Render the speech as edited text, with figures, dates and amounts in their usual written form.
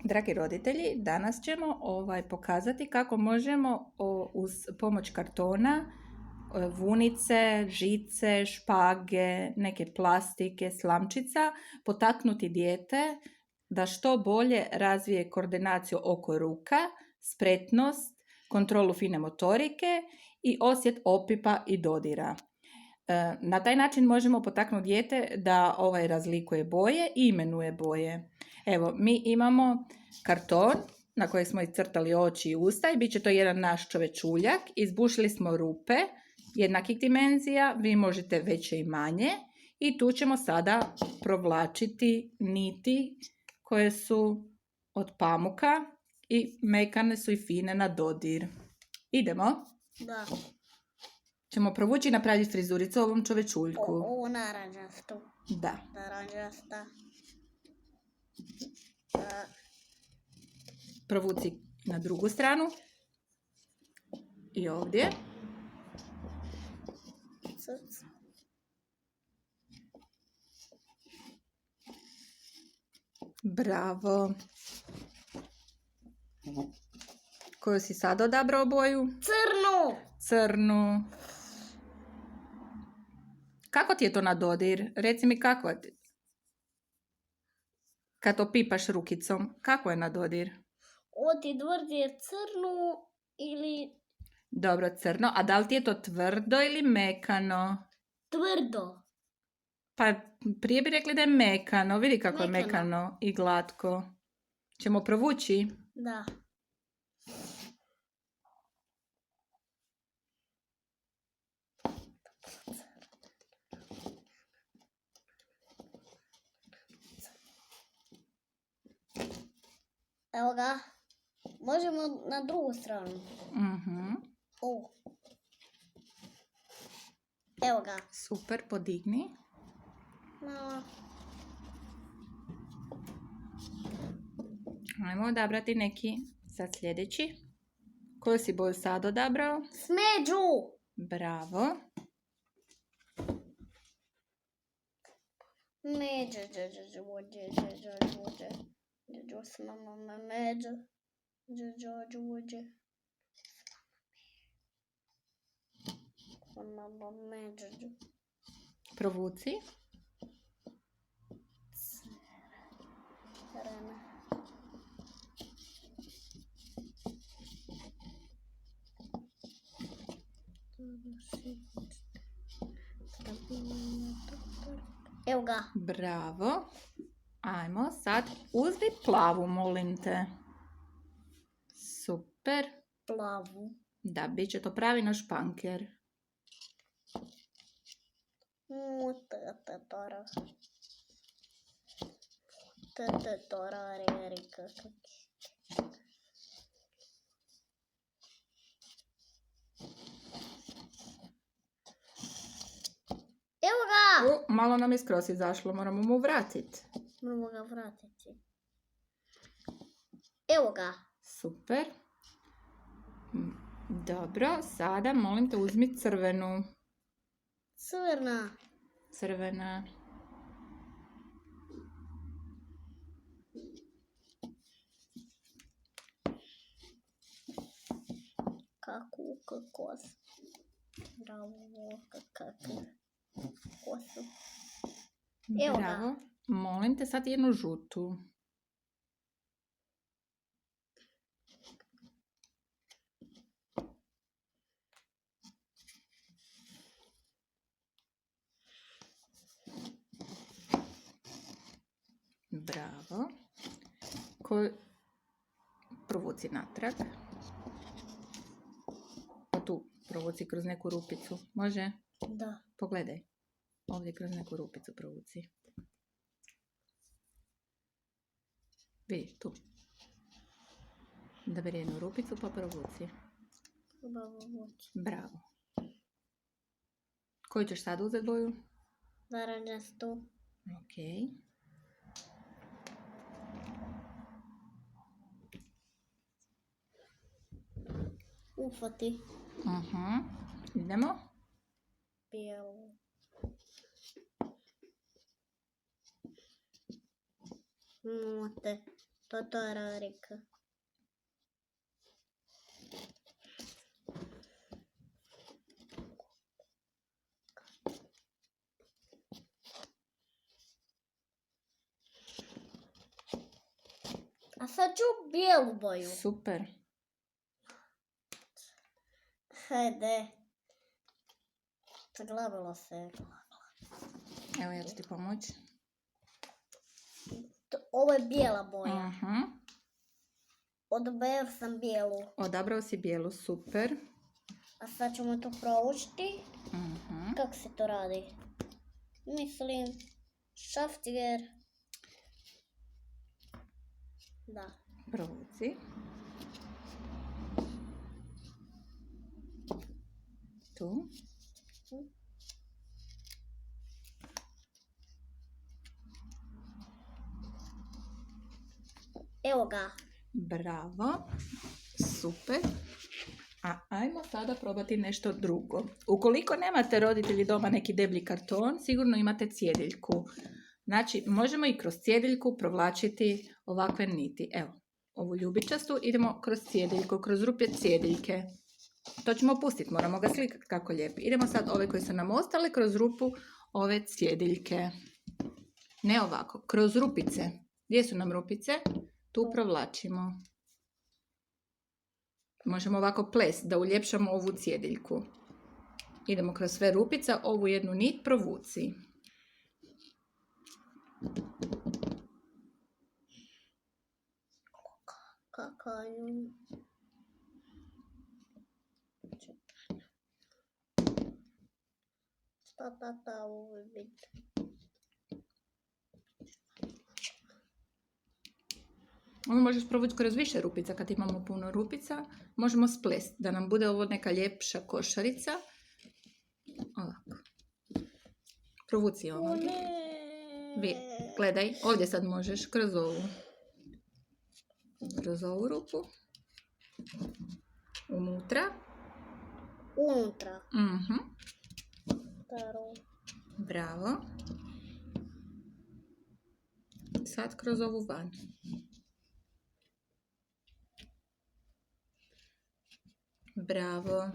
Dragi roditelji, danas ćemo pokazati kako možemo uz pomoć kartona, vunice, žice, špage, neke plastike, slamčica potaknuti dijete da što bolje razvije koordinaciju oko ruka, spretnost, kontrolu fine motorike i osjet opipa i dodira. Na taj način možemo potaknuti dijete da razlikuje boje i imenuje boje. Evo, mi imamo karton na koji smo iscrtali oči i usta i bit će to jedan naš čovečuljak. Izbušili smo rupe jednakih dimenzija, vi možete veće i manje. I tu ćemo sada provlačiti niti koje su od pamuka i mekane su i fine na dodir. Idemo? Da. Ćemo provući i napraviti frizuricu ovom čovečuljku. Ovu naranđastu. Da. Naranđasta. Provuci na drugu stranu. I ovdje. Bravo. Koju si sad odabrao boju? Crnu. Kako ti je to na dodir? Reci mi kako je. Kad to pipaš rukicom, kako je na dodir? Ovo ti tvrdi crnu ili... Dobro, crno. A da li ti je to tvrdo ili mekano? Tvrdo. Pa prije bi rekli da je mekano. Vidi kako je mekano i glatko. Ćemo provući? Da. Evo ga. Možemo na drugu stranu. Evo ga. Super, podigni. Malo. Ajmo odabrati neki sad sljedeći. Koju si boju sad odabrao? Smeđu. Bravo. Provuci. Evo ga. Bravo. Ajmo sad uzmi plavu, molim te. Super. Plavu. Da, bit će to pravi naš španker. Evo ga! Malo nam je skroz izašlo, moramo mu vratiti. Moramo ga vratiti. Evo ga. Super. Dobro, sada molim te uzmi crvenu. Crvena. Kakvu kosu. Bravo, kakvu kosu. Evo ga. Bravo. Molim te sad jednu žutu. Bravo. Provuci natrag. Tu provuci kroz neku rupicu. Može? Da. Pogledaj. Ovdje kroz neku rupicu provuci. Vidi, tu. Da beri jednu rupicu pa provuci. Bravo. Koju ćeš sad uzeti boju? Naranđastu. Ok. Ufati. Idemo. Bijelu. Mote. Tatararika. A sad ću bijelu boju. Super. Hajde. Zaglavila se. Evo ja ću ti pomoći. Ovo je bijela boja. Mhm. Odabrao sam bijelu. Odabrao si bijelu, super. A sad ćemo to proučiti. Mhm. Kako se to radi? Mislim, šaftiger. Da. Provuci. Tu. Evo ga. Bravo. Super. A ajmo sada probati nešto drugo. Ukoliko nemate roditelji doma neki deblji karton, sigurno imate cjediljku. Znači, možemo i kroz cjediljku provlačiti ovakve niti. Evo, ovu ljubičastu idemo kroz cjediljku, kroz rupe cjediljke. To ćemo pustiti, moramo ga slikati kako lijepi. Idemo sad ove koje su nam ostale kroz rupu ove cjediljke. Ne ovako, kroz rupice. Gdje su nam rupice? Tu provlačimo. Možemo ovako plest da uljepšamo ovu cjediljku. Idemo kroz sve rupice, ovu jednu nit provuci. Kakaju. Šta ovo biti? Ovo možeš provući kroz više rupica kad imamo puno rupica. Možemo splest da nam bude ovo neka ljepša košarica. Ovako. Provuci ovo. Gledaj, ovdje sad možeš kroz ovu. Kroz ovu rupu. Unutra. Unutra. Mhm. Taro. Bravo. Sad kroz ovu van. Bravo.